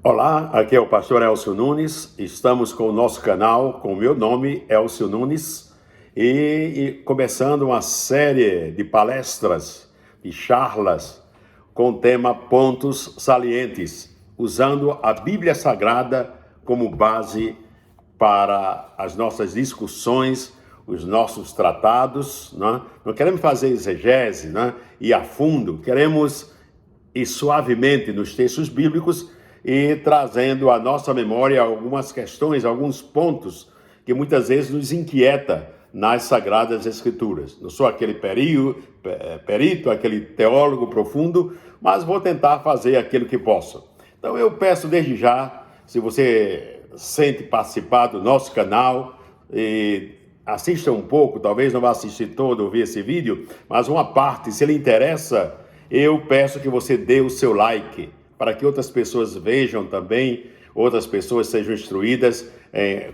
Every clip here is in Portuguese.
Olá, aqui é o pastor Elcio Nunes. Estamos com o nosso canal, com o meu nome, Elcio Nunes, e começando uma série de palestras, de charlas, com o tema Pontos Salientes, usando a Bíblia Sagrada como base para as nossas discussões, os nossos tratados. Não queremos fazer exegese, ir a fundo, queremos ir suavemente nos textos bíblicos e trazendo à nossa memória algumas questões, alguns pontos que muitas vezes nos inquieta nas Sagradas Escrituras. Não sou aquele perito, aquele teólogo profundo, mas vou tentar fazer aquilo que posso. Então eu peço desde já, se você sente participar do nosso canal, assista um pouco, talvez não vá assistir todo, ouvir esse vídeo, mas uma parte, se lhe interessa, eu peço que você dê o seu like, para que outras pessoas vejam também, outras pessoas sejam instruídas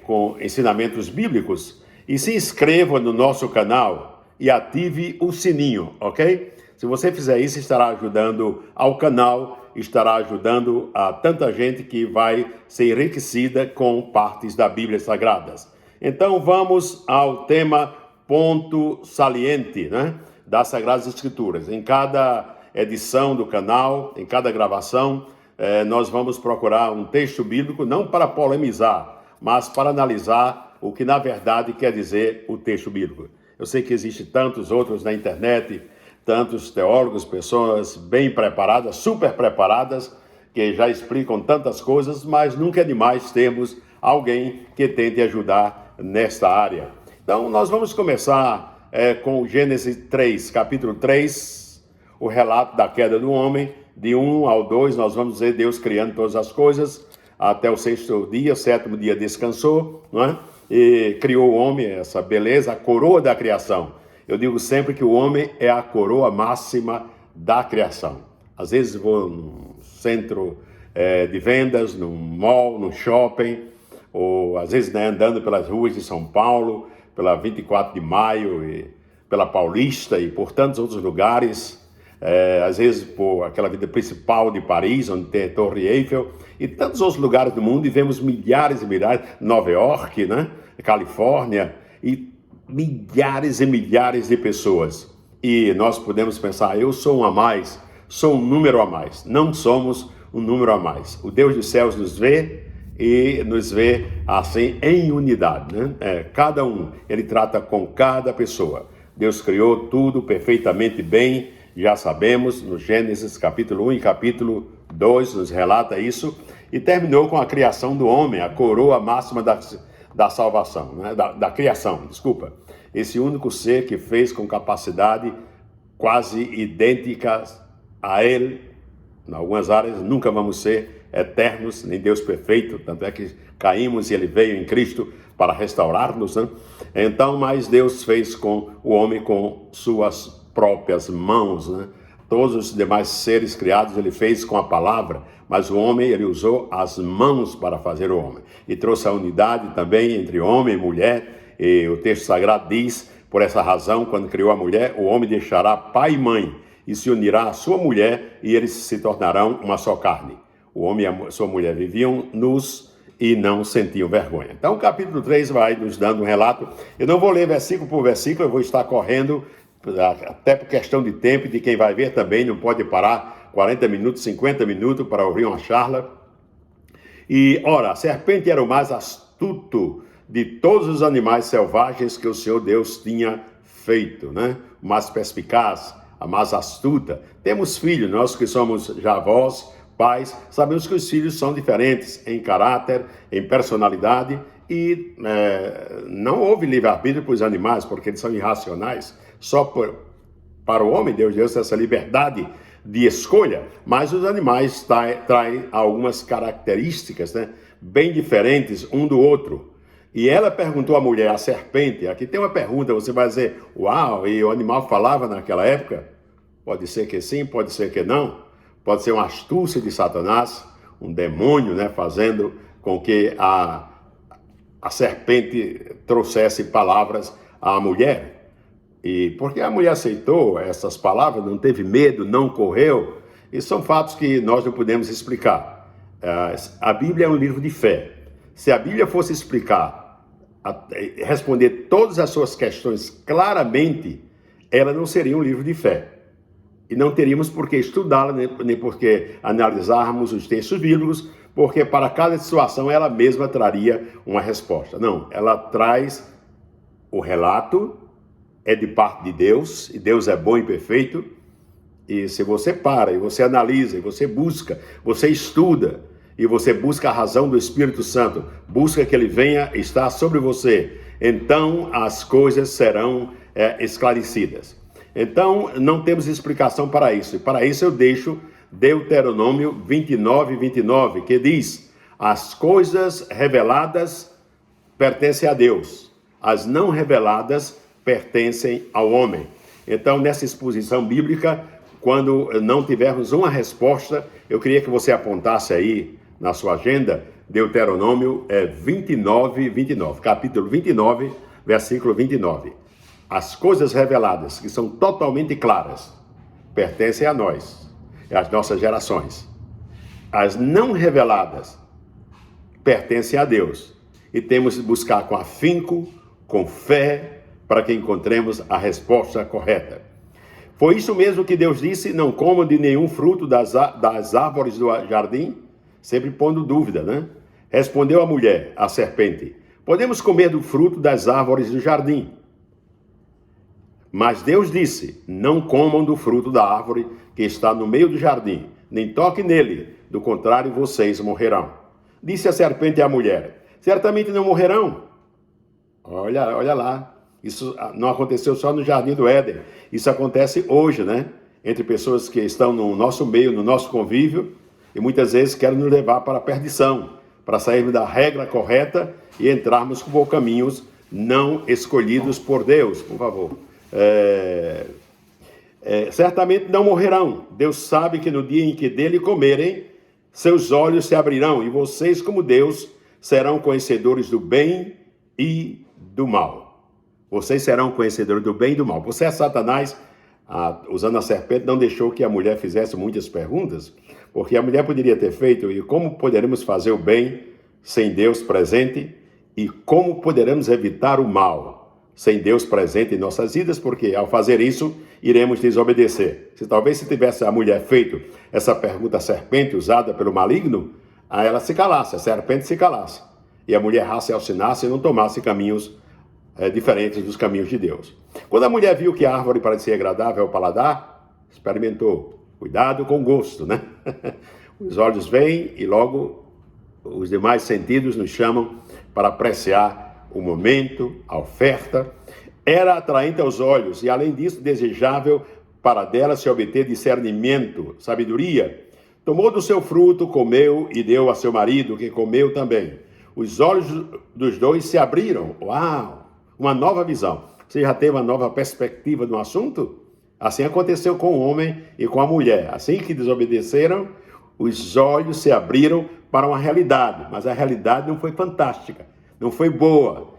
com ensinamentos bíblicos. E se inscreva no nosso canal e ative o sininho, ok? Se você fizer isso, estará ajudando ao canal, estará ajudando a tanta gente que vai ser enriquecida com partes da Bíblia Sagradas. Então vamos ao tema ponto saliente, das Sagradas Escrituras. Em cada edição do canal, em cada gravação, nós vamos procurar um texto bíblico, não para polemizar, mas para analisar o que na verdade quer dizer o texto bíblico. Eu sei que existem tantos outros na internet, tantos teólogos, pessoas bem preparadas, super preparadas, que já explicam tantas coisas, mas nunca é demais termos alguém que tente ajudar nesta área. Então, nós vamos começar com Gênesis 3, capítulo 3, o relato da queda do homem, de 1 ao 2, nós vamos ver Deus criando todas as coisas, até o sexto dia, sétimo dia descansou, e criou o homem, essa beleza, a coroa da criação. Eu digo sempre que o homem é a coroa máxima da criação. Às vezes vou num centro de vendas, num mall, num shopping, ou às vezes andando pelas ruas de São Paulo, pela 24 de maio, e pela Paulista e por tantos outros lugares, às vezes por aquela vida principal de Paris, onde tem a Torre Eiffel, e tantos outros lugares do mundo, e vemos milhares e milhares, Nova York, Califórnia, e milhares e milhares de pessoas. E nós podemos pensar, eu sou um a mais, sou um número a mais. Não somos um número a mais. O Deus dos céus nos vê e nos vê assim em unidade, cada um, ele trata com cada pessoa. Deus criou tudo perfeitamente bem, já sabemos, no Gênesis capítulo 1 e capítulo 2 nos relata isso, e terminou com a criação do homem, a coroa máxima da salvação, da criação, desculpa. Esse único ser que fez com capacidade quase idêntica a ele. Em algumas áreas nunca vamos ser eternos, nem Deus perfeito, tanto é que caímos e ele veio em Cristo para restaurar-nos, Então, mas Deus fez com o homem com suas próprias mãos, Todos os demais seres criados ele fez com a palavra, mas o homem, ele usou as mãos para fazer o homem. E trouxe a unidade também entre homem e mulher, e o texto sagrado diz, por essa razão, quando criou a mulher, o homem deixará pai e mãe, e se unirá à sua mulher, e eles se tornarão uma só carne. O homem e a sua mulher viviam nus e não sentiam vergonha. Então o capítulo 3 vai nos dando um relato. Eu não vou ler versículo por versículo, eu vou estar correndo, até por questão de tempo, de quem vai ver também, não pode parar 40 minutos, 50 minutos para ouvir uma charla. E, ora, a serpente era o mais astuto de todos os animais selvagens que o Senhor Deus tinha feito, O mais perspicaz, a mais astuta. Temos filhos, nós que somos já avós, pais, sabemos que os filhos são diferentes em caráter, em personalidade, e não houve livre-arbítrio para os animais, porque eles são irracionais. Só para o homem, Deus deu essa liberdade de escolha, mas os animais traem algumas características, bem diferentes um do outro. E ela perguntou à mulher, a serpente, aqui tem uma pergunta, você vai dizer, uau, e o animal falava naquela época? Pode ser que sim, pode ser que não. Pode ser uma astúcia de Satanás, um demônio, fazendo com que a serpente trouxesse palavras à mulher. E porque a mulher aceitou essas palavras, não teve medo, não correu, e são fatos que nós não podemos explicar. A Bíblia é um livro de fé. Se a Bíblia fosse explicar, responder todas as suas questões claramente, ela não seria um livro de fé. E não teríamos por que estudá-la, nem por que analisarmos os textos bíblicos, porque para cada situação ela mesma traria uma resposta. Não, ela traz o relato, é de parte de Deus, e Deus é bom e perfeito. E se você para, e você analisa, e você busca, você estuda, e você busca a razão do Espírito Santo, busca que ele venha estar sobre você, então as coisas serão esclarecidas. Então, não temos explicação para isso. E para isso eu deixo Deuteronômio 29, que diz: as coisas reveladas pertencem a Deus, as não reveladas pertencem ao homem. Então, nessa exposição bíblica, quando não tivermos uma resposta, eu queria que você apontasse aí na sua agenda, Deuteronômio 29, capítulo 29, versículo 29. As coisas reveladas, que são totalmente claras, pertencem a nós, às nossas gerações. As não reveladas pertencem a Deus. E temos de buscar com afinco, com fé, para que encontremos a resposta correta. Foi isso mesmo que Deus disse: não comam de nenhum fruto das árvores do jardim, sempre pondo dúvida, né? Respondeu a mulher, a serpente: podemos comer do fruto das árvores do jardim. Mas Deus disse: não comam do fruto da árvore que está no meio do jardim, nem toquem nele, do contrário vocês morrerão. Disse a serpente à mulher: certamente não morrerão. Olha lá, isso não aconteceu só no Jardim do Éden, isso acontece hoje, né? Entre pessoas que estão no nosso meio, no nosso convívio, e muitas vezes querem nos levar para a perdição, para sairmos da regra correta e entrarmos por caminhos não escolhidos por Deus, por favor. Certamente não morrerão. Deus sabe que no dia em que dele comerem, seus olhos se abrirão, e vocês, como Deus, serão conhecedores do bem e do mal. Vocês serão conhecedores do bem e do mal. Você, Satanás, usando a serpente, não deixou que a mulher fizesse muitas perguntas, porque a mulher poderia ter feito: e como poderemos fazer o bem sem Deus presente? E como poderemos evitar o mal sem Deus presente em nossas vidas? Porque ao fazer isso, iremos desobedecer. Se tivesse a mulher feito essa pergunta à serpente usada pelo maligno, ela se calasse, a serpente se calasse, e a mulher raciocinasse e não tomasse caminhos diferentes dos caminhos de Deus. Quando a mulher viu que a árvore parecia agradável ao paladar, experimentou. Cuidado com o gosto, né? Os olhos veem e logo os demais sentidos nos chamam para apreciar o momento, a oferta. Era atraente aos olhos e, além disso, desejável para dela se obter discernimento, sabedoria. Tomou do seu fruto, comeu e deu a seu marido, que comeu também. Os olhos dos dois se abriram. Uau! Uma nova visão. Você já teve uma nova perspectiva no assunto? Assim aconteceu com o homem e com a mulher. Assim que desobedeceram, os olhos se abriram para uma realidade. Mas a realidade não foi fantástica, não foi boa.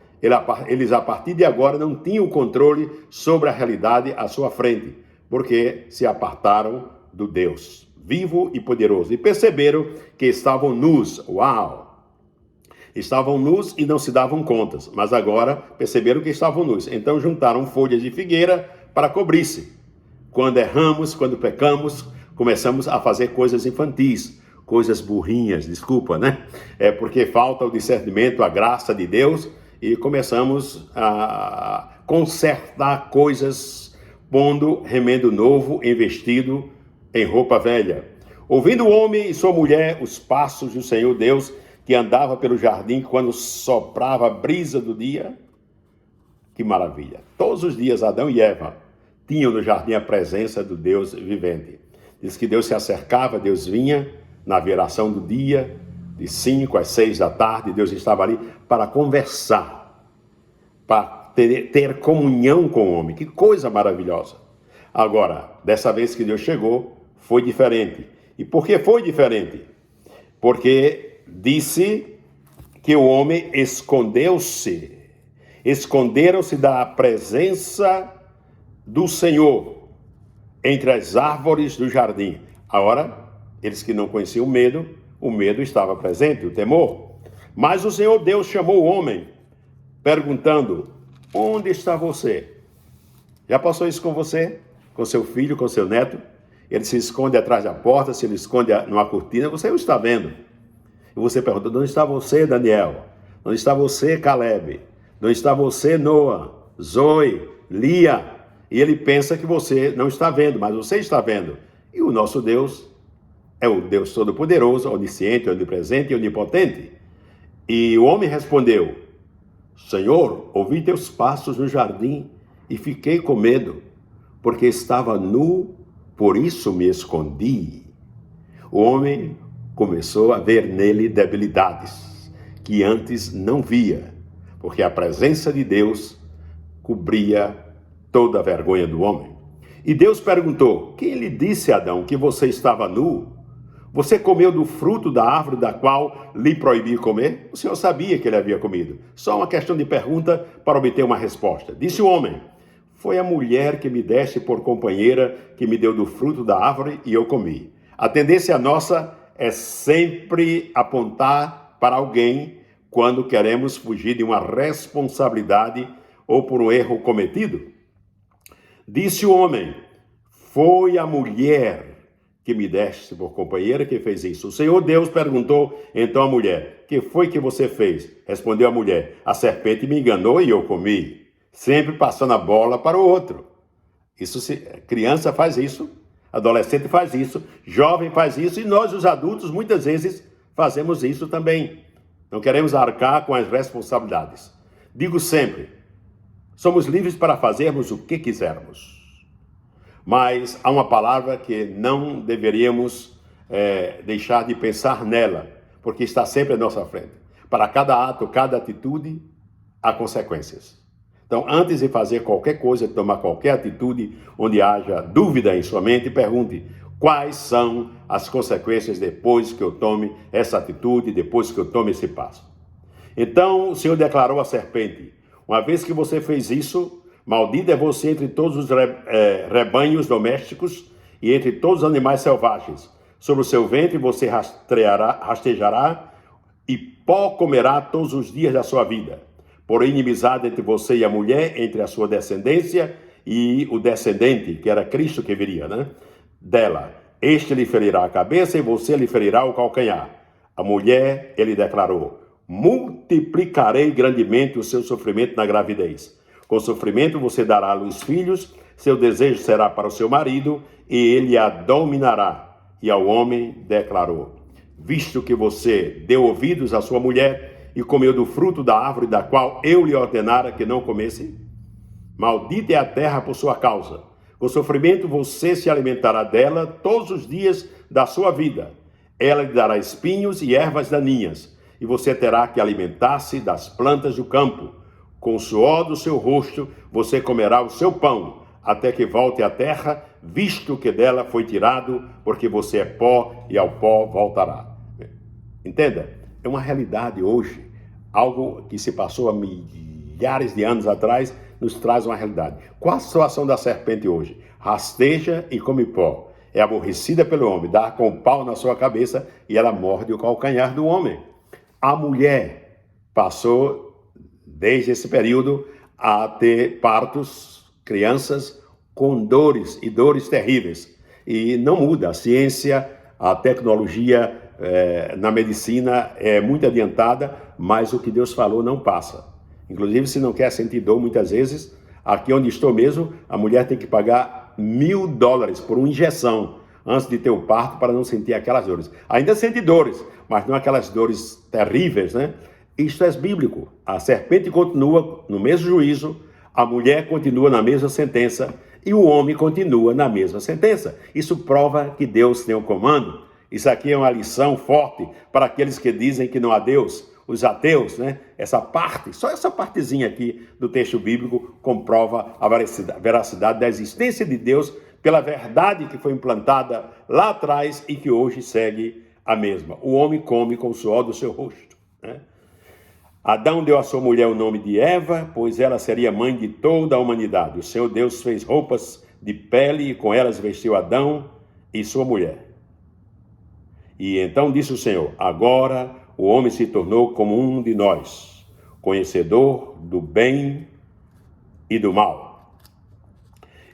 Eles, a partir de agora, não tinham controle sobre a realidade à sua frente, porque se apartaram do Deus vivo e poderoso. E perceberam que estavam nus. Uau! Estavam nus e não se davam contas, mas agora perceberam que estavam nus. Então juntaram folhas de figueira para cobrir-se. Quando erramos, quando pecamos, começamos a fazer coisas infantis, coisas burrinhas, desculpa, né? É porque falta o discernimento, a graça de Deus, e começamos a consertar coisas, pondo remendo novo em vestido em roupa velha. Ouvindo o homem e sua mulher os passos do Senhor Deus, que andava pelo jardim quando soprava a brisa do dia. Que maravilha! Todos os dias Adão e Eva tinham no jardim a presença do Deus vivente. Diz que Deus se acercava, Deus vinha na viração do dia, de 5 às 6 da tarde, Deus estava ali para conversar, para ter comunhão com o homem. Que coisa maravilhosa! Agora, dessa vez que Deus chegou, foi diferente. E por que foi diferente? Porque disse que o homem esconderam-se da presença do Senhor entre as árvores do jardim. Agora, eles que não conheciam o medo, o medo estava presente, o temor. Mas o Senhor Deus chamou o homem, perguntando: onde está você? Já passou isso com você? Com seu filho, com seu neto? Ele se esconde atrás da porta, se ele esconde numa cortina, você o está vendo. E você pergunta: onde está você, Daniel? Onde está você, Caleb? Onde está você, Noah, Zoe, Lia? E ele pensa que você não está vendo, mas você está vendo. E o nosso Deus é o Deus Todo-Poderoso, onisciente, onipresente e onipotente. E o homem respondeu: Senhor, ouvi teus passos no jardim e fiquei com medo, porque estava nu, por isso me escondi. O homem começou a ver nele debilidades que antes não via, porque a presença de Deus cobria toda a vergonha do homem. E Deus perguntou: quem lhe disse, Adão, que você estava nu? Você comeu do fruto da árvore da qual lhe proibi comer? O Senhor sabia que ele havia comido. Só uma questão de pergunta para obter uma resposta. Disse o homem: foi a mulher que me deste por companheira que me deu do fruto da árvore e eu comi. A tendência nossa é sempre apontar para alguém quando queremos fugir de uma responsabilidade ou por um erro cometido. Disse o homem: foi a mulher que me deste por companheira que fez isso. O Senhor Deus perguntou então à mulher: que foi que você fez? Respondeu a mulher: a serpente me enganou e eu comi. Sempre passando a bola para o outro. Criança faz isso, adolescente faz isso, jovem faz isso, e nós, os adultos, muitas vezes fazemos isso também. Não queremos arcar com as responsabilidades. Digo sempre: somos livres para fazermos o que quisermos. Mas há uma palavra que não deveríamos deixar de pensar nela, porque está sempre à nossa frente. Para cada ato, cada atitude, há consequências. Então, antes de fazer qualquer coisa, de tomar qualquer atitude, onde haja dúvida em sua mente, pergunte: quais são as consequências depois que eu tome essa atitude, depois que eu tome esse passo? Então, o Senhor declarou à serpente: uma vez que você fez isso, maldito é você entre todos os rebanhos domésticos e entre todos os animais selvagens. Sobre o seu ventre você rastejará e pó comerá todos os dias da sua vida. Porém, inimizade entre você e a mulher, entre a sua descendência e o descendente, que era Cristo que viria, dela. Este lhe ferirá a cabeça e você lhe ferirá o calcanhar. A mulher, ele declarou: multiplicarei grandemente o seu sofrimento na gravidez. Com sofrimento você dará à luz filhos, seu desejo será para o seu marido, e ele a dominará. E ao homem declarou: visto que você deu ouvidos à sua mulher e comeu do fruto da árvore da qual eu lhe ordenara que não comesse, maldita é a terra por sua causa. Com sofrimento você se alimentará dela todos os dias da sua vida. Ela lhe dará espinhos e ervas daninhas, e você terá que alimentar-se das plantas do campo. Com o suor do seu rosto você comerá o seu pão, até que volte à terra, visto que dela foi tirado, porque você é pó e ao pó voltará. Entenda? É uma realidade hoje. Algo que se passou há milhares de anos atrás nos traz uma realidade. Qual a situação da serpente hoje? Rasteja e come pó. É aborrecida pelo homem, dá com o pau na sua cabeça e ela morde o calcanhar do homem. A mulher passou, desde esse período, a ter partos, crianças com dores e dores terríveis. E não muda. A ciência, a tecnologia na medicina é muito adiantada, mas o que Deus falou não passa. Inclusive, se não quer sentir dor, muitas vezes, aqui onde estou mesmo, a mulher tem que pagar $1.000 por uma injeção antes de ter o parto para não sentir aquelas dores. Ainda sente dores, mas não aquelas dores terríveis, Isto é bíblico. A serpente continua no mesmo juízo, a mulher continua na mesma sentença e o homem continua na mesma sentença. Isso prova que Deus tem o comando. Isso aqui é uma lição forte para aqueles que dizem que não há Deus, os ateus, Essa parte, só essa partezinha aqui do texto bíblico comprova a veracidade da existência de Deus pela verdade que foi implantada lá atrás e que hoje segue a mesma. O homem come com o suor do seu rosto, Adão deu à sua mulher o nome de Eva, pois ela seria mãe de toda a humanidade. O Senhor Deus fez roupas de pele e com elas vestiu Adão e sua mulher. E então disse o Senhor: agora o homem se tornou como um de nós, conhecedor do bem e do mal.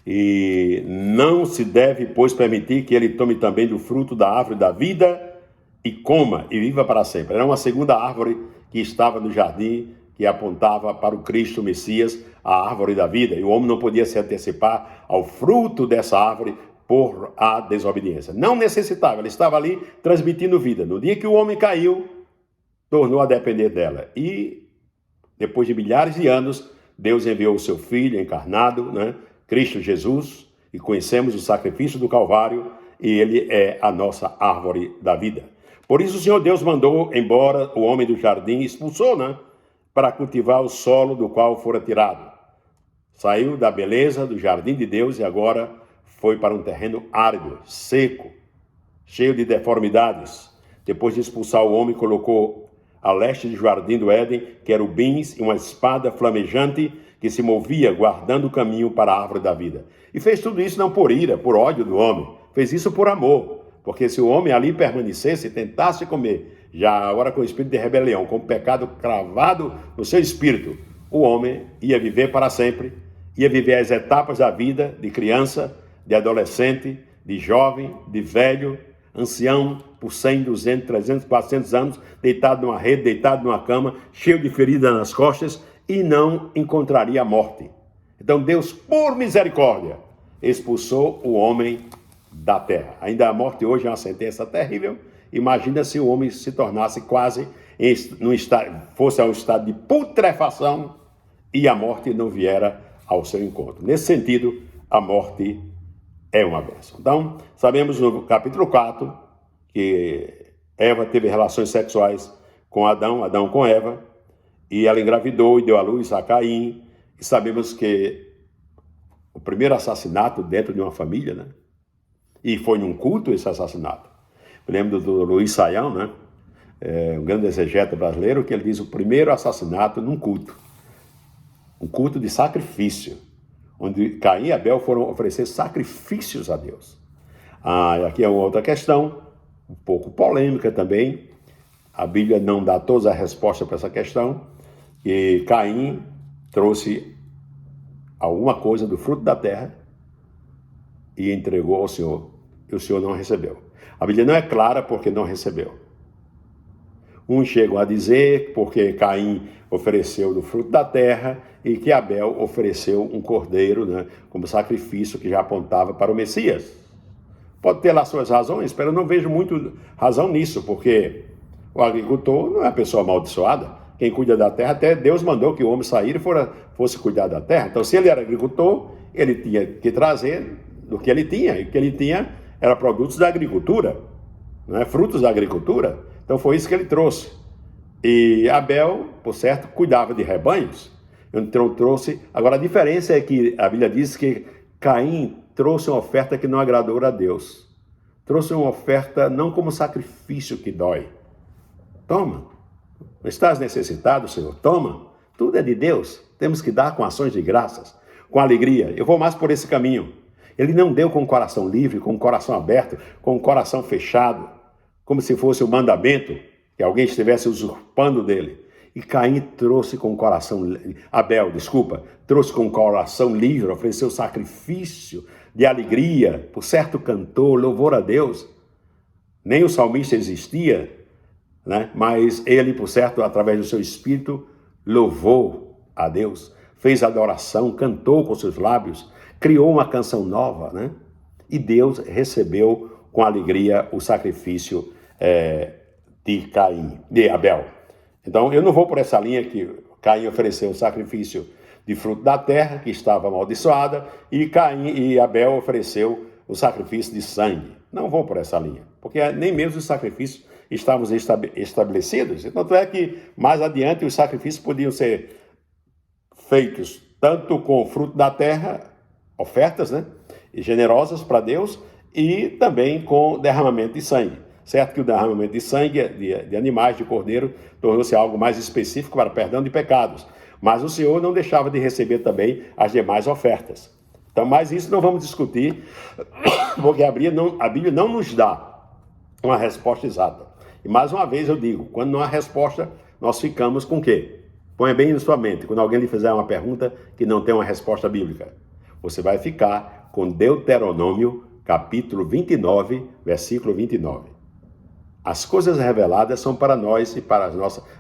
E não se deve, pois, permitir que ele tome também do fruto da árvore da vida e coma e viva para sempre. Era uma segunda árvore que estava no jardim, que apontava para o Cristo Messias, a árvore da vida. E o homem não podia se antecipar ao fruto dessa árvore por a desobediência. Não necessitava, ele estava ali transmitindo vida. No dia que o homem caiu, tornou a depender dela. E depois de milhares de anos, Deus enviou o seu Filho encarnado, Cristo Jesus, e conhecemos o sacrifício do Calvário, e ele é a nossa árvore da vida. Por isso o Senhor Deus mandou embora o homem do jardim, expulsou, para cultivar o solo do qual fora tirado. Saiu da beleza do jardim de Deus e agora foi para um terreno árido, seco, cheio de deformidades. Depois de expulsar o homem, colocou a leste do jardim do Éden querubins e uma espada flamejante que se movia, guardando o caminho para a árvore da vida. E fez tudo isso não por ira, por ódio do homem. Fez isso por amor. Porque se o homem ali permanecesse e tentasse comer, já agora com o espírito de rebelião, com o pecado cravado no seu espírito, o homem ia viver para sempre, ia viver as etapas da vida, de criança, de adolescente, de jovem, de velho, ancião, por 100, 200, 300, 400 anos, deitado numa rede, deitado numa cama, cheio de feridas nas costas, e não encontraria a morte. Então Deus, por misericórdia, expulsou o homem da terra. Ainda a morte hoje é uma sentença terrível. Imagina se o homem se tornasse quase, fosse ao estado de putrefação e a morte não viera ao seu encontro. Nesse sentido, a morte é uma bênção. Então, sabemos no capítulo 4 que Eva teve relações sexuais com Adão, Adão com Eva, e ela engravidou e deu à luz a Caim. E sabemos que o primeiro assassinato dentro de uma família, e foi num culto esse assassinato. Eu lembro do Luiz Saião, um grande exegeta brasileiro, que ele diz o primeiro assassinato num culto. Um culto de sacrifício, onde Caim e Abel foram oferecer sacrifícios a Deus. Aqui é uma outra questão, um pouco polêmica também. A Bíblia não dá todas as respostas para essa questão. E Caim trouxe alguma coisa do fruto da terra e entregou ao Senhor, e o Senhor não recebeu. A Bíblia não é clara porque não recebeu. Uns chegam a dizer porque Caim ofereceu do fruto da terra e que Abel ofereceu um cordeiro, como sacrifício que já apontava para o Messias. Pode ter lá suas razões, mas eu não vejo muito razão nisso, porque o agricultor não é uma pessoa amaldiçoada. Quem cuida da terra, até Deus mandou que o homem saísse e fosse cuidar da terra. Então, se ele era agricultor, ele tinha que trazer do que ele tinha, e o que ele tinha era produtos da agricultura, frutos da agricultura. Então foi isso que ele trouxe. E Abel, por certo, cuidava de rebanhos, então trouxe. Agora a diferença é que a Bíblia diz que Caim trouxe uma oferta que não agradou a Deus. Trouxe uma oferta não como sacrifício que dói. Toma, não estás necessitado, Senhor? Toma, tudo é de Deus, temos que dar com ações de graças, com alegria. Eu vou mais por esse caminho. Ele não deu com o coração livre, com o coração aberto, com o coração fechado, como se fosse o mandamento, que alguém estivesse usurpando dele. E Caim trouxe com o coração, trouxe com o coração livre, ofereceu sacrifício de alegria, por certo cantor, louvor a Deus. Nem o salmista existia, mas ele, por certo, através do seu espírito, louvou a Deus, fez adoração, cantou com seus lábios, criou uma canção nova, E Deus recebeu com alegria o sacrifício de Abel. Então, eu não vou por essa linha que Caim ofereceu o sacrifício de fruto da terra, que estava amaldiçoada, e Abel ofereceu o sacrifício de sangue. Não vou por essa linha, porque nem mesmo os sacrifícios estavam estabelecidos. Tanto é que, mais adiante, os sacrifícios podiam ser feitos tanto com o fruto da terra, ofertas, generosas para Deus, e também com derramamento de sangue. Certo que o derramamento de sangue de animais, de cordeiro, tornou-se algo mais específico para perdão de pecados. Mas o Senhor não deixava de receber também as demais ofertas. Então, mas isso não vamos discutir, porque a Bíblia não nos dá uma resposta exata. E mais uma vez eu digo, quando não há resposta, nós ficamos com o quê? Ponha bem na sua mente, quando alguém lhe fizer uma pergunta que não tem uma resposta bíblica, você vai ficar com Deuteronômio, capítulo 29, versículo 29. As coisas reveladas são para nós e para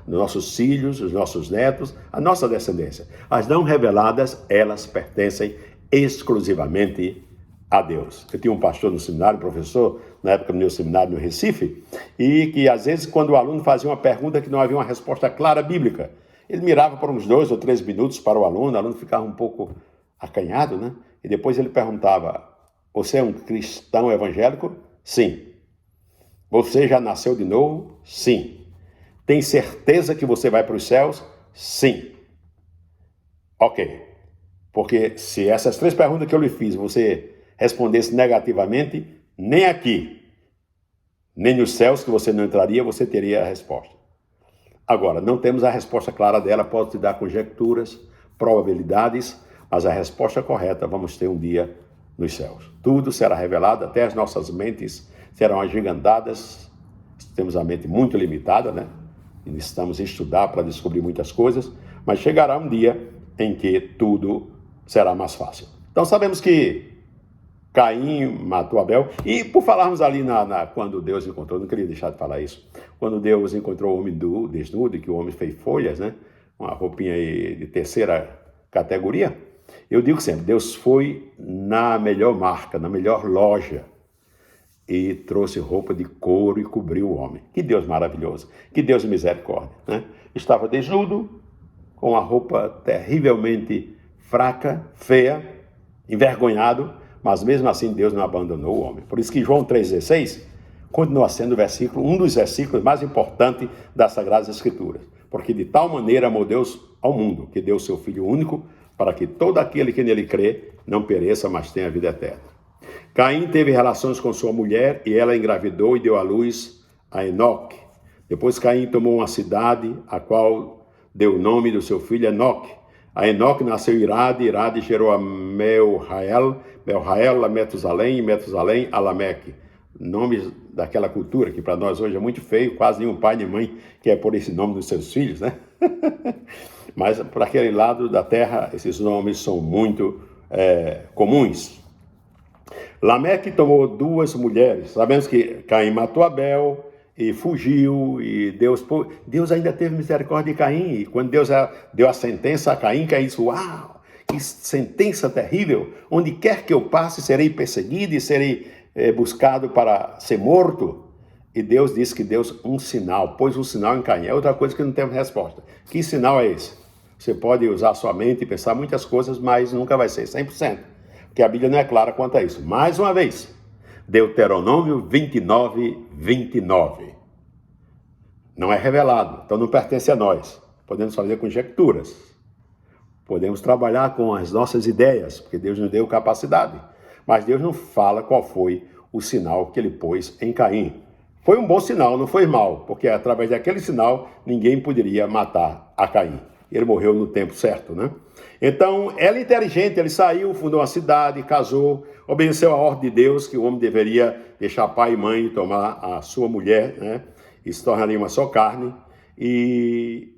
nossos filhos, os nossos netos, a nossa descendência. As não reveladas, elas pertencem exclusivamente a Deus. Eu tinha um pastor no seminário, professor, na época do meu seminário no Recife, e que às vezes quando o aluno fazia uma pergunta que não havia uma resposta clara bíblica, ele mirava por uns 2 ou 3 minutos para o aluno ficava um pouco acanhado, né? E depois ele perguntava, você é um cristão evangélico? Sim. Você já nasceu de novo? Sim. Tem certeza que você vai para os céus? Sim. Ok. Porque se essas 3 perguntas que eu lhe fiz, você respondesse negativamente, nem aqui, nem nos céus que você não entraria, você teria a resposta. Agora, não temos a resposta clara dela, pode te dar conjecturas, probabilidades, mas a resposta correta vamos ter um dia nos céus. Tudo será revelado, até as nossas mentes serão agigantadas. Temos a mente muito limitada, né? E necessitamos estudar para descobrir muitas coisas, mas chegará um dia em que tudo será mais fácil. Então sabemos que Caim matou Abel, e por falarmos ali quando Deus encontrou, não queria deixar de falar isso, quando Deus encontrou o homem desnudo, e que o homem fez folhas, né? Uma roupinha aí de terceira categoria, eu digo sempre, Deus foi na melhor marca, na melhor loja, e trouxe roupa de couro e cobriu o homem. Que Deus maravilhoso, que Deus de misericórdia, né? Estava desnudo, com a roupa terrivelmente fraca, feia, envergonhado, mas mesmo assim Deus não abandonou o homem. Por isso que João 3,16 continua sendo um dos versículos mais importantes das Sagradas Escrituras. Porque de tal maneira amou Deus ao mundo, que deu o seu Filho único, para que todo aquele que nele crê não pereça, mas tenha vida eterna. Caim teve relações com sua mulher e ela engravidou e deu à luz a Enoque. Depois Caim tomou uma cidade, a qual deu o nome do seu filho Enoque. A Enoque nasceu Irade, Irade gerou a Melrael, Melrael a Metusalém e Metusalém a Lameque. Nomes daquela cultura que para nós hoje é muito feio, quase nenhum pai nem mãe quer pôr esse nome dos seus filhos, né? Mas para aquele lado da terra, esses nomes são muito comuns. Lameque tomou 2 mulheres. Sabemos que Caim matou Abel e fugiu, e Deus ainda teve misericórdia de Caim. E quando Deus deu a sentença a Caim, Caim disse, uau, que sentença terrível. Onde quer que eu passe, serei perseguido e serei buscado para ser morto. E Deus disse que deu um sinal, pôs um sinal em Caim. É outra coisa que não temos resposta. Que sinal é esse? Você pode usar sua mente e pensar muitas coisas, mas nunca vai ser 100%. Porque a Bíblia não é clara quanto a isso. Mais uma vez, Deuteronômio 29, 29. Não é revelado, então não pertence a nós. Podemos fazer conjecturas. Podemos trabalhar com as nossas ideias, porque Deus nos deu capacidade. Mas Deus não fala qual foi o sinal que ele pôs em Caim. Foi um bom sinal, não foi mau, porque através daquele sinal ninguém poderia matar a Caim. Ele morreu no tempo certo, né? Então, ela é inteligente, ele saiu, fundou uma cidade, casou, obedeceu a ordem de Deus, que o homem deveria deixar pai e mãe e tomar a sua mulher, né? E se tornaria uma só carne. E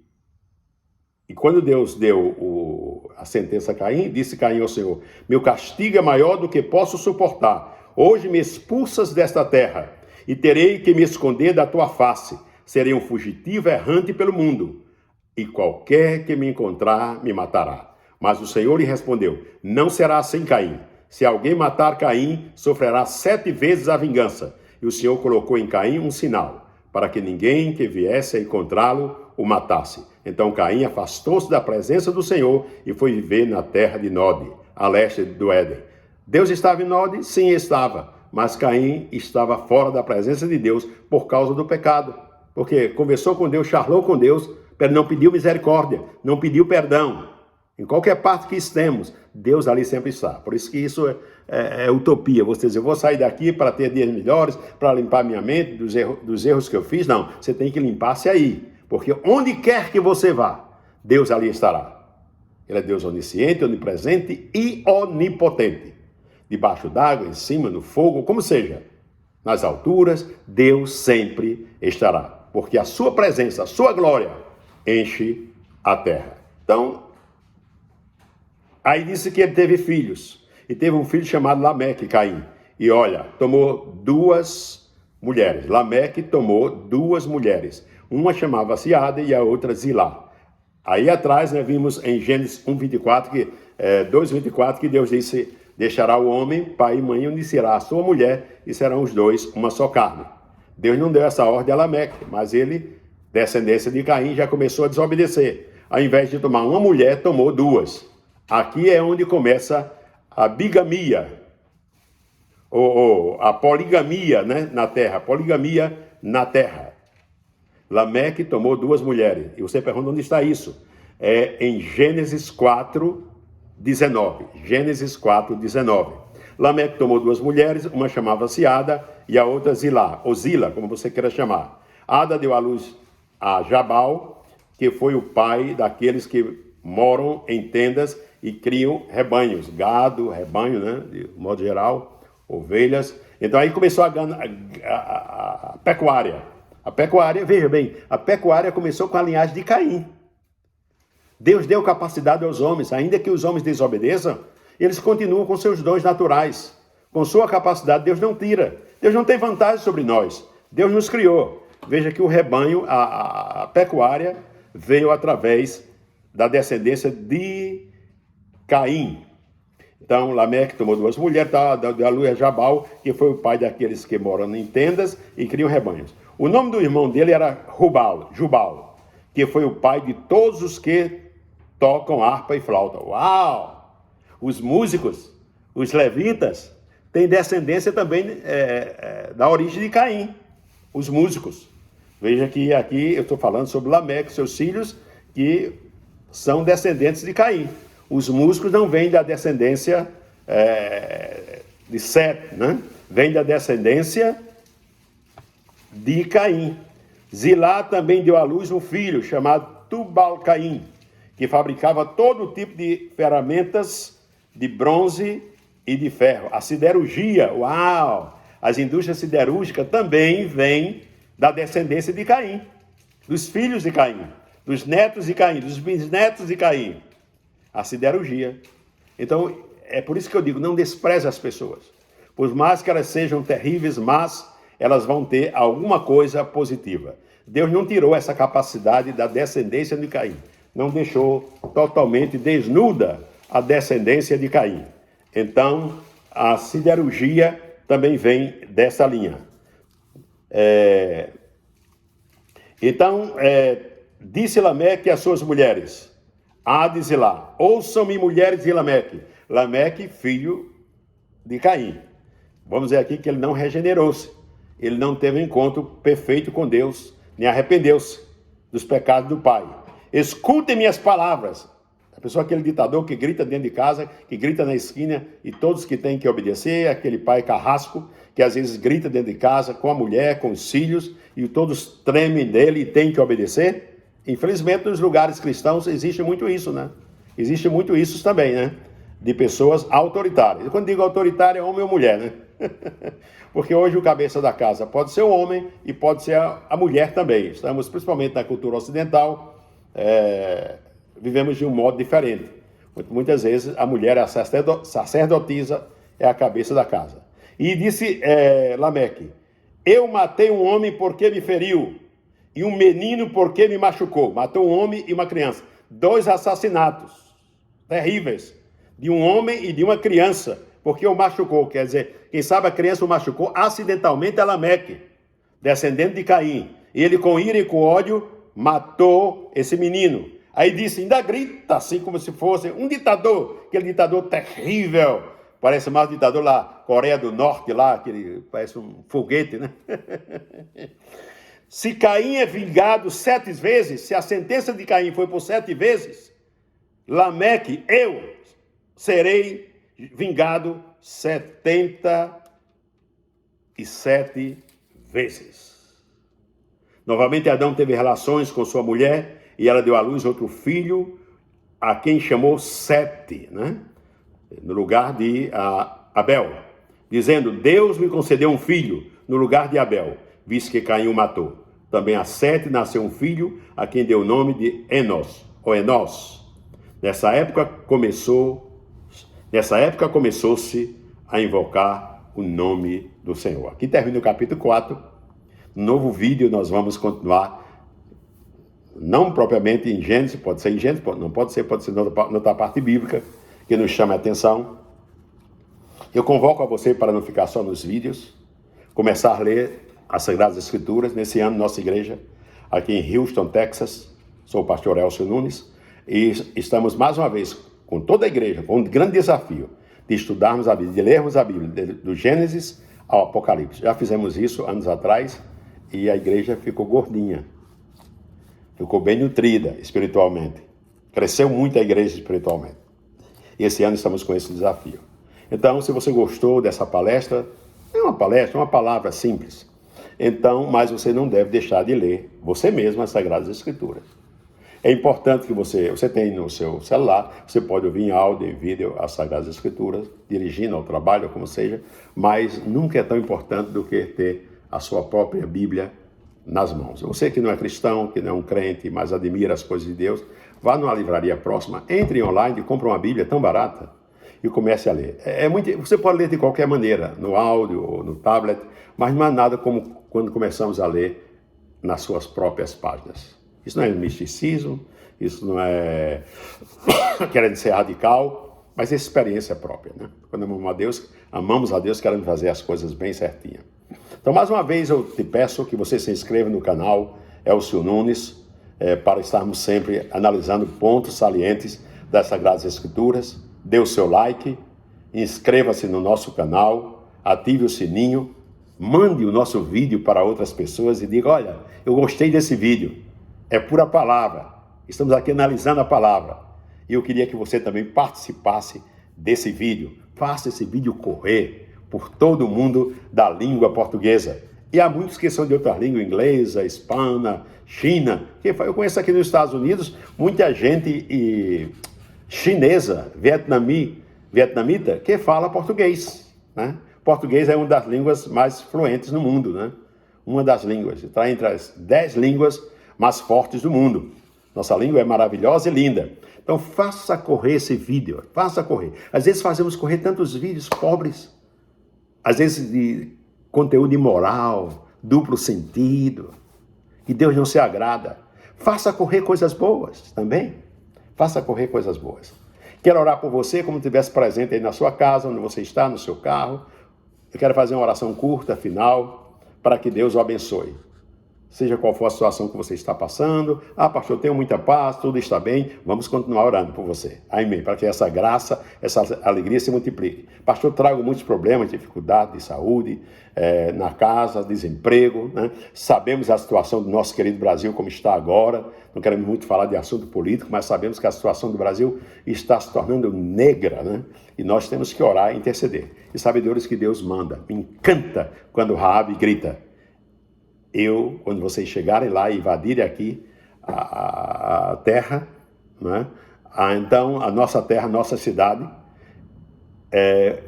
quando Deus deu a sentença a Caim, disse Caim ao Senhor, meu castigo é maior do que posso suportar. Hoje me expulsas desta terra e terei que me esconder da tua face. Serei um fugitivo errante pelo mundo. E qualquer que me encontrar, me matará. Mas o Senhor lhe respondeu, não será assim, Caim. Se alguém matar Caim, sofrerá 7 vezes a vingança. E o Senhor colocou em Caim um sinal, para que ninguém que viesse a encontrá-lo o matasse. Então Caim afastou-se da presença do Senhor e foi viver na terra de Nod, a leste do Éden. Deus estava em Nod? Sim, estava. Mas Caim estava fora da presença de Deus por causa do pecado. Porque conversou com Deus, charlou com Deus, não pediu misericórdia, não pediu perdão. Em qualquer parte que estemos, Deus ali sempre está. Por isso que isso é utopia. Você diz, eu vou sair daqui para ter dias melhores, para limpar minha mente dos erros que eu fiz. Não, você tem que limpar-se aí. Porque onde quer que você vá, Deus ali estará. Ele é Deus onisciente, onipresente e onipotente. Debaixo d'água, em cima, no fogo, como seja. nas alturas, Deus sempre estará, porque a sua presença, a sua glória enche a terra. Então, aí disse que ele teve filhos, e teve um filho chamado Lameque, Caim. E olha, tomou duas mulheres. Lameque tomou duas mulheres. Uma chamava-se Ada e a outra Zilá. Aí atrás, vimos em Gênesis 1:24, 2:24, que Deus disse: deixará o homem, pai e mãe, unirá a sua mulher, e serão os dois uma só carne. Deus não deu essa ordem a Lameque, mas ele, descendência de Caim, já começou a desobedecer. Ao invés de tomar uma mulher, tomou duas. Aqui é onde começa a bigamia, ou a poligamia, na terra. Poligamia na terra. Lameque tomou duas mulheres. E você pergunta onde está isso? É em Gênesis 4:19. Gênesis 4:19. Lameque tomou duas mulheres, uma chamava-se Ada e a outra Zilá, ou Zila, como você queira chamar. Ada deu à luz a Jabal, que foi o pai daqueles que moram em tendas e criam rebanhos, gado, rebanho, de modo geral, ovelhas. Então aí começou a pecuária. A pecuária, veja bem, a pecuária começou com a linhagem de Caim. Deus deu capacidade aos homens, ainda que os homens desobedeçam, eles continuam com seus dons naturais. Com sua capacidade, Deus não tira. Deus não tem vantagem sobre nós. Deus nos criou. Veja que o rebanho, a pecuária, veio através da descendência de Caim. Então, Lameque tomou duas mulheres, deu à luz a Jabal, que foi o pai daqueles que moram em tendas e criam rebanhos. O nome do irmão dele era Jubal, que foi o pai de todos os que tocam harpa e flauta. Uau! Os músicos, os levitas, têm descendência também da origem de Caim. Os músicos. Veja que aqui eu estou falando sobre Lameque, seus filhos, que são descendentes de Caim. Os músicos não vêm da descendência de Sete, Vem da descendência de Caim. Zilá também deu à luz um filho chamado Tubal-Caim, que fabricava todo tipo de ferramentas de bronze e de ferro. A siderurgia, uau! As indústrias siderúrgicas também vêm da descendência de Caim, dos filhos de Caim, dos netos de Caim, dos bisnetos de Caim. A siderurgia. Então, é por isso que eu digo, não despreze as pessoas. Por mais que elas sejam terríveis, mas elas vão ter alguma coisa positiva. Deus não tirou essa capacidade da descendência de Caim. Não deixou totalmente desnuda a descendência de Caim. Então, a siderurgia também vem dessa linha. Disse Lameque às suas mulheres, Ada e Zilá, ouçam-me, mulheres de Lameque. Lameque, filho de Caim. Vamos dizer aqui que ele não regenerou-se. Ele não teve um encontro perfeito com Deus, nem arrependeu-se dos pecados do pai. Escutem minhas palavras. A pessoa, aquele ditador que grita dentro de casa, que grita na esquina, e todos que têm que obedecer, aquele pai carrasco, que às vezes grita dentro de casa, com a mulher, com os filhos, e todos tremem dele e têm que obedecer. Infelizmente, nos lugares cristãos existe muito isso, Existe muito isso também, De pessoas autoritárias. E quando digo autoritário, é homem ou mulher, Porque hoje o cabeça da casa pode ser o homem e pode ser a mulher também. Estamos, principalmente na cultura ocidental, vivemos de um modo diferente. Muitas vezes a mulher é a sacerdotisa, é a cabeça da casa. E disse Lameque, eu matei um homem porque me feriu, e um menino porque me machucou. Matou um homem e uma criança. 2 assassinatos terríveis, de um homem e de uma criança, porque o machucou. Quer dizer, quem sabe a criança o machucou acidentalmente a Lameque, descendente de Caim. E ele, com ira e com ódio, matou esse menino. Aí disse, ainda grita, assim como se fosse um ditador, aquele ditador terrível, parece mais um ditador lá, Coreia do Norte, lá, aquele, parece um foguete, Se Caim é vingado 7 vezes, se a sentença de Caim foi por 7 vezes, Lameque, eu serei vingado 77 vezes. Novamente Adão teve relações com sua mulher e ela deu à luz outro filho, a quem chamou Sete, no lugar de Abel, dizendo, Deus me concedeu um filho no lugar de Abel, visto que Caim o matou. Também a Sete nasceu um filho, a quem deu o nome de Enos, ou Enós. Nessa época começou-se a invocar o nome do Senhor. Aqui termina o capítulo 4. No novo vídeo nós vamos continuar, não propriamente em Gênesis, pode ser em Gênesis, pode ser noutra parte bíblica, que nos chama a atenção. Eu convoco a você para não ficar só nos vídeos, começar a ler as Sagradas Escrituras. Nesse ano, nossa igreja, aqui em Houston, Texas, sou o pastor Elcio Nunes, e estamos mais uma vez com toda a igreja, com um grande desafio de estudarmos a Bíblia, de lermos a Bíblia, do Gênesis ao Apocalipse. Já fizemos isso anos atrás e a igreja ficou gordinha, ficou bem nutrida espiritualmente, cresceu muito a igreja espiritualmente. E esse ano estamos com esse desafio. Então, se você gostou dessa palestra, é uma palestra, uma palavra simples. Então, mas você não deve deixar de ler você mesmo as Sagradas Escrituras. É importante que você tem no seu celular, você pode ouvir em áudio, em vídeo, as Sagradas Escrituras, dirigindo ao trabalho, como seja, mas nunca é tão importante do que ter a sua própria Bíblia nas mãos. Você que não é cristão, que não é um crente, mas admira as coisas de Deus, vá numa livraria próxima, entre online e compre uma Bíblia tão barata e comece a ler. Você pode ler de qualquer maneira, no áudio ou no tablet, mas não há nada como quando começamos a ler nas suas próprias páginas. Isso não é misticismo, isso não é querendo ser radical, mas é experiência própria, né? Quando amamos a Deus, queremos fazer as coisas bem certinhas. Então, mais uma vez, eu te peço que você se inscreva no canal Elcio Nunes, para estarmos sempre analisando pontos salientes das Sagradas Escrituras. Dê o seu like, inscreva-se no nosso canal, ative o sininho, mande o nosso vídeo para outras pessoas e diga: olha, eu gostei desse vídeo, é pura palavra, estamos aqui analisando a palavra. E eu queria que você também participasse desse vídeo, faça esse vídeo correr por todo o mundo da língua portuguesa. E há muitos que são de outras línguas, inglesa, hispana, China. Eu conheço aqui nos Estados Unidos muita gente chinesa, vietnamita, que fala português, né? Português é uma das línguas mais fluentes no mundo, né? Uma das línguas, está entre as 10 línguas mais fortes do mundo. Nossa língua é maravilhosa e linda. Então faça correr esse vídeo, faça correr. Às vezes fazemos correr tantos vídeos pobres, às vezes de conteúdo imoral, duplo sentido, que Deus não se agrada. Faça correr coisas boas também. Faça correr coisas boas. Quero orar por você como se estivesse presente aí na sua casa, onde você está, no seu carro. Eu quero fazer uma oração curta, final, para que Deus o abençoe. Seja qual for a situação que você está passando. Pastor, eu tenho muita paz, tudo está bem. Vamos continuar orando por você. Amém. Para que essa graça, essa alegria se multiplique. Pastor, trago muitos problemas, dificuldade de saúde, na casa, desemprego, né? Sabemos a situação do nosso querido Brasil como está agora. Não queremos muito falar de assunto político, mas sabemos que a situação do Brasil está se tornando negra, né? E nós temos que orar e interceder. E sabedores que Deus manda. Me encanta quando Raabe grita: quando vocês chegarem lá e invadirem aqui a terra, né? Então a nossa terra, a nossa cidade,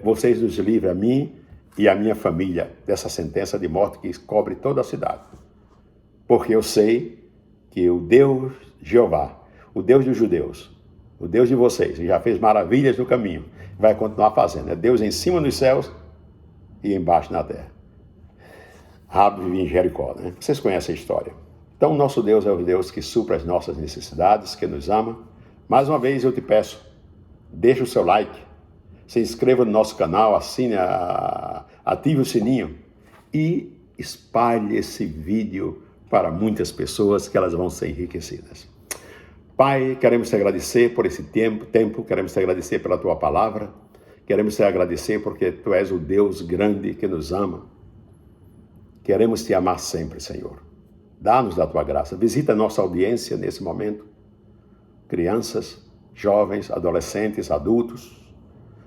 vocês nos livrem, a mim e a minha família, dessa sentença de morte que cobre toda a cidade. Porque eu sei que o Deus Jeová, o Deus dos judeus, o Deus de vocês, que já fez maravilhas no caminho, vai continuar fazendo. É Deus em cima dos céus e embaixo na terra. Raabe vivia em Jericó, né? Vocês conhecem a história. Então, nosso Deus é o Deus que supra as nossas necessidades, que nos ama. Mais uma vez eu te peço, deixa o seu like, se inscreva no nosso canal, assine, ative o sininho e espalhe esse vídeo para muitas pessoas, que elas vão ser enriquecidas. Pai, queremos te agradecer por esse tempo, queremos te agradecer pela tua palavra, queremos te agradecer porque tu és o Deus grande que nos ama. Queremos te amar sempre, Senhor. Dá-nos da tua graça. Visita a nossa audiência nesse momento. Crianças, jovens, adolescentes, adultos,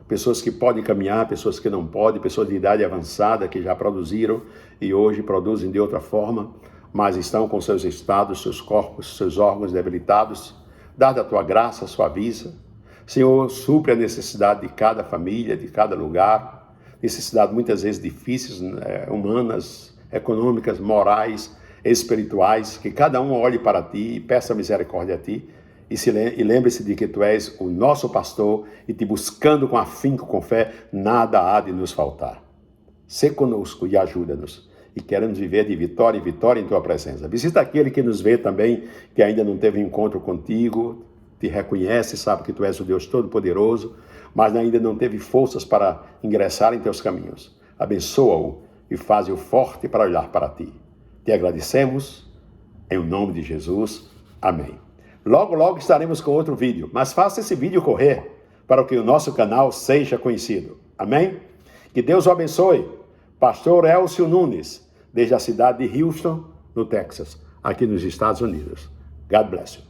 pessoas que podem caminhar, pessoas que não podem, pessoas de idade avançada que já produziram e hoje produzem de outra forma, mas estão com seus estados, seus corpos, seus órgãos debilitados. Dá da tua graça, suaviza. Senhor, supre a necessidade de cada família, de cada lugar. necessidades muitas vezes difíceis, humanas, econômicas, morais, espirituais, que cada um olhe para ti e peça misericórdia a ti, e lembre-se de que tu és o nosso pastor, e te buscando com afinco, com fé, nada há de nos faltar. Sê conosco e ajuda-nos, e queremos viver de vitória em vitória em tua presença. Visita aquele que nos vê também, que ainda não teve encontro contigo, te reconhece, sabe que tu és o Deus Todo-Poderoso, mas ainda não teve forças para ingressar em teus caminhos. Abençoa-o e faz-o forte para olhar para ti. Te agradecemos, em nome de Jesus. Amém. Logo, logo estaremos com outro vídeo, mas faça esse vídeo correr para que o nosso canal seja conhecido. Amém? Que Deus o abençoe. Pastor Elcio Nunes, desde a cidade de Houston, no Texas, aqui nos Estados Unidos. God bless you.